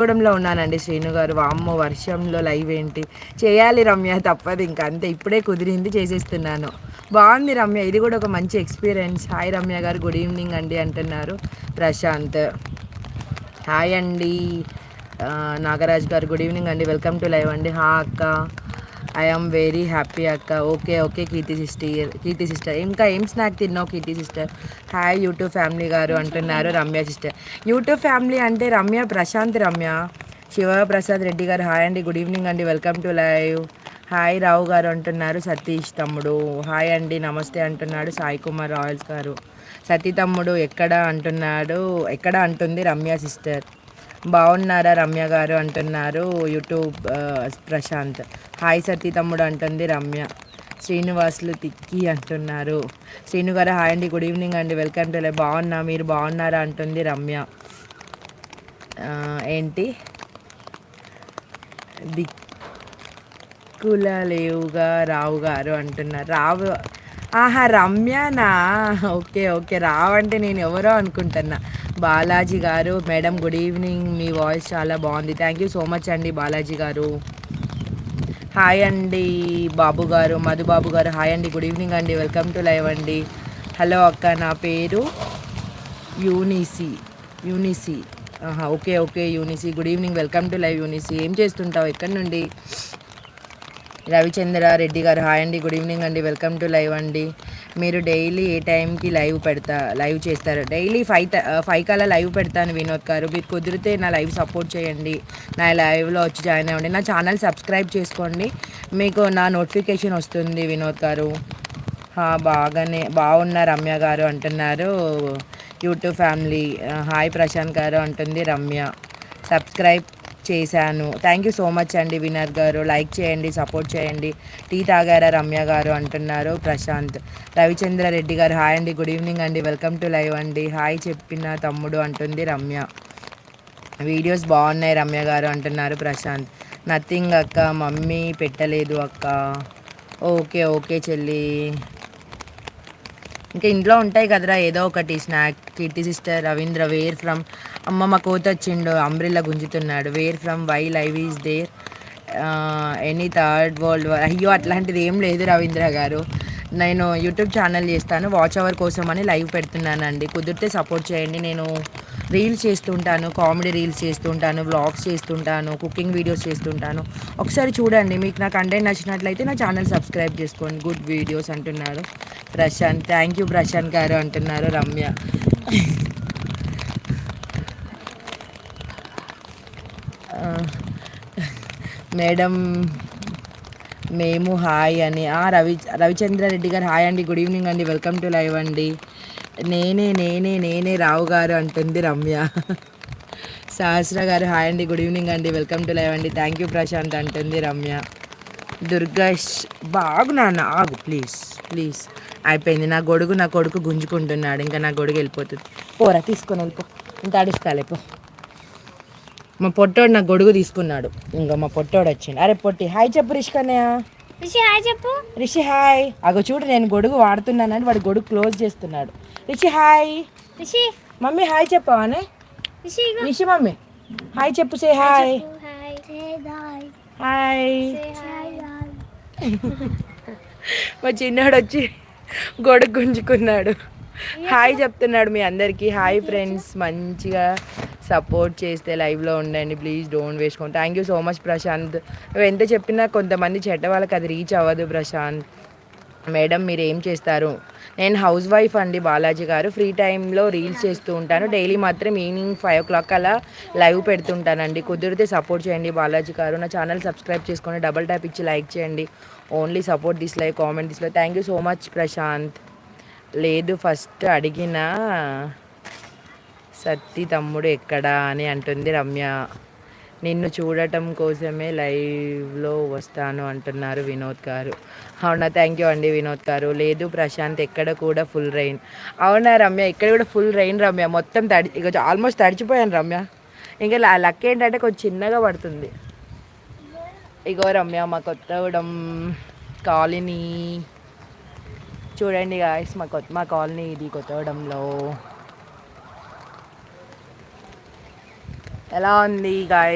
చూడంలో ఉన్నానండి శ్రీను గారు. వామ్మో వర్షంలో లైవ్ ఏంటి చేయాలి రమ్య, తప్పదు ఇంకా అంతే, ఇప్పుడే కుదిరింది చేసేస్తున్నాను. బాగుంది రమ్య, ఇది కూడా ఒక మంచి ఎక్స్పీరియన్స్. హాయ్ రమ్య గారు, గుడ్ ఈవినింగ్ అండి అంటున్నారు ప్రశాంత్. హాయ్ అండి నాగరాజ్ గారు, గుడ్ ఈవినింగ్ అండి, వెల్కమ్ టు లైవ్ అండి. హా అక్క, ఐఎమ్ వెరీ హ్యాపీ అక్క. ఓకే ఓకే కీర్తి సిస్టర్ ఇంకా ఏం స్నాక్ తిన్నావు కీర్తి సిస్టర్? హాయ్ యూట్యూబ్ ఫ్యామిలీ గారు అంటున్నారు రమ్య సిస్టర్. యూట్యూబ్ ఫ్యామిలీ అంటే రమ్య ప్రశాంత్, రమ్య శివప్రసాద్ రెడ్డి గారు హాయ్ అండి, గుడ్ ఈవినింగ్ అండి, వెల్కమ్ టు లైవ్. హాయ్ రావు గారు అంటున్నారు, సతీష్ తమ్ముడు హాయ్ అండి నమస్తే అంటున్నాడు సాయి కుమార్ రాయల్స్ గారు. సతీ తమ్ముడు ఎక్కడ అంటున్నాడు, ఎక్కడ అంటుంది రమ్య సిస్టర్. బాగున్నారా రమ్య గారు అంటున్నారు యూట్యూబ్ ప్రశాంత్. హాయ్ సతీ తమ్ముడు అంటుంది రమ్య. శ్రీనివాసులు తిక్కి అంటున్నారు. శ్రీను గారు హాయ్ అండి, గుడ్ ఈవినింగ్ అండి, వెల్కమ్ టు లైవ్. బాగున్నా, మీరు బాగున్నారా అంటుంది రమ్య. ఏంటి దిక్కుల లేవుగా రావు గారు అంటున్నారు. రావు ఆహా రమ్యనా, ఓకే ఓకే, రావంటే నేను ఎవరో అనుకుంటున్నా. బాలాజీ గారు మేడం గుడ్ ఈవినింగ్, మీ వాయిస్ చాలా బాగుంది. థ్యాంక్ యూ సో మచ్ అండి బాలాజీ గారు. హాయ్ అండి బాబు గారు, మధుబాబు గారు హాయ్ అండి, గుడ్ ఈవినింగ్ అండి, వెల్కమ్ టు లైవ్ అండి. హలో అక్క, నా పేరు Eunice. Okay okay Eunice, good evening, welcome to live Eunice. ఏం చేస్తుంటావు, ఎక్కడి నుండి? రవిచంద్ర రెడ్డి గారు హాయ్ అండి, గుడ్ ఈవినింగ్ అండి, వెల్కమ్ టు లైవ్ అండి. మీరు డైలీ ఏ టైంకి లైవ్ చేస్తారు? డైలీ 5 కల్లా లైవ్ పెడతాను వినోద్ గారు. మీరు కుదిరితే నా లైవ్ సపోర్ట్ చేయండి, నా లైవ్లో వచ్చి జాయిన్ అవ్వండి, నా ఛానల్ సబ్స్క్రైబ్ చేసుకోండి, మీకు నా నోటిఫికేషన్ వస్తుంది వినోద్ గారు. బాగున్నా రమ్య గారు అంటున్నారు యూట్యూబ్ ఫ్యామిలీ. హాయ్ ప్రశాంత్ గారు అంటుంది రమ్య. సబ్స్క్రైబ్ చేశాను, థ్యాంక్ యూ సో మచ్ అండి వినర్ గారు. లైక్ చేయండి, సపోర్ట్ చేయండి. టీ తాగారా రమ్య గారు అంటున్నారు ప్రశాంత్. రవిచంద్ర రెడ్డి గారు హాయ్ అండి, గుడ్ ఈవినింగ్ అండి, వెల్కమ్ టు లైవ్ అండి. హాయ్ చెప్పిన తమ్ముడు అంటుంది రమ్య. వీడియోస్ బాగున్నాయి రమ్య గారు అంటున్నారు ప్రశాంత్. నథింగ్ అక్క, మమ్మీ పెట్టలేదు అక్క. ఓకే ఓకే చెల్లి, ఇంకా ఇంట్లో ఉంటాయి కదరా ఏదో ఒకటి snack. Keerthi sister Ravindra where from, అమ్మ మా కోత వచ్చిండు అంబ్రిల్లా గుంజుతున్నాడు. Where from, why live is there, any third world war? అయ్యో అట్లాంటిది ఏం లేదు రవీంద్ర గారు, నేను యూట్యూబ్ ఛానల్ చేస్తాను, వాచ్ అవర్ కోసం అని లైవ్ పెడుతున్నానండి. కుదిరితే సపోర్ట్ చేయండి. నేను రీల్స్ చేస్తుంటాను, కామెడీ రీల్స్ చేస్తుంటాను, వ్లాగ్స్ చేస్తుంటాను, కుకింగ్ వీడియోస్ చేస్తుంటాను. ఒకసారి చూడండి, మీకు నా కంటెంట్ నచ్చినట్లయితే నా ఛానల్ సబ్స్క్రైబ్ చేసుకోండి. గుడ్ వీడియోస్ అంటున్నారు ప్రశాంత్. థ్యాంక్ యూ ప్రశాంత్ గారు అంటున్నారు రమ్య. మేడం మేము హాయ్ అని. రవిచంద్రారెడ్డి గారు హాయ్ అండి, గుడ్ ఈవినింగ్ అండి, వెల్కమ్ టు లైవ్ అండి. నేనే రావు గారు అంటుంది రమ్య. సహస్ర గారు హాయ్ అండి, గుడ్ ఈవినింగ్ అండి, వెల్కమ్ టు లైవ్ అండి. థ్యాంక్ యూ ప్రశాంత్ అంటుంది రమ్య. దుర్గేష్ నాన్న ఆగు ప్లీజ్ ప్లీజ్. అయిపోయింది నా కొడుకు గుంజుకుంటున్నాడు, ఇంకా నా గొడుగు వెళ్ళిపోతుంది. పోరా తీసుకొని వెళ్ళిపో, ఇంత అడుస్తాలేపో. మా పొట్టోడు నా గొడుగు తీసుకున్నాడు, ఇంకా మా పొట్టోడు వచ్చిండు. అరే పొట్టి హాయ్ చెప్పు రిషికన్నయ్య. రిషి హాయ్ చెప్పు. రిషి హాయ్. అగో చూడు నేను గొడుగు వాడుతున్నానని వాడు గొడుగు క్లోజ్ చేస్తున్నాడు. Rishi hi. Rishi mummy hi చెప్పవానే? రిషి మమ్మీ హాయ్ చెప్పు, సే హాయ్. హాయ్. మా చిన్నాడు వచ్చి గొడుగు గుంజుకున్నాడు. హాయ్ చెప్తున్నాడు మీ అందరికీ. హాయ్ ఫ్రెండ్స్, మంచిగా సపోర్ట్ చేస్తే లైవ్లో ఉండండి ప్లీజ్, డోంట్ వేసుకోండి. Thank you so much Prashanth. నువ్వు ఎంత చెప్పినా కొంతమంది చెడ్డ వాళ్ళకి అది రీచ్ అవ్వదు ప్రశాంత్. మేడం మీరు ఏం చేస్తారు? నేను హౌస్ వైఫ్ అండి బాలాజీ గారు. ఫ్రీ టైంలో రీల్స్ చేస్తూ ఉంటాను, డైలీ మాత్రం ఈవినింగ్ 5 o'clock అలా లైవ్ పెడుతుంటానండి. కుదిరితే సపోర్ట్ చేయండి బాలాజీ గారు. నా ఛానల్ సబ్స్క్రైబ్ చేసుకొని డబల్ ట్యాప్ ఇచ్చి లైక్ చేయండి. Only support this like, comment this like. Thank you so much Prashanth. లేదు ఫస్ట్ అడిగిన సత్తి తమ్ముడు ఎక్కడా అని అంటుంది రమ్య. నిన్ను చూడటం కోసమే లైవ్లో వస్తాను అంటున్నారు వినోద్ గారు. అవునా, థ్యాంక్ యూ అండి వినోద్ గారు. లేదు ప్రశాంత్, ఎక్కడ కూడా ఫుల్ రెయిన్. అవునా రమ్య, ఇక్కడ కూడా ఫుల్ రెయిన్ రమ్య. మొత్తం ఇక ఆల్మోస్ట్ తడిచిపోయాను రమ్య. ఇంకా లక్ ఏంటంటే కొంచెం చిన్నగా పడుతుంది. ఇగో రమ్య మా కొత్తగూడెం కాలనీ చూడండి గాయస్, మా కాలనీ ఇది కొత్తగూడెంలో. ఎలా ఉంది గాయ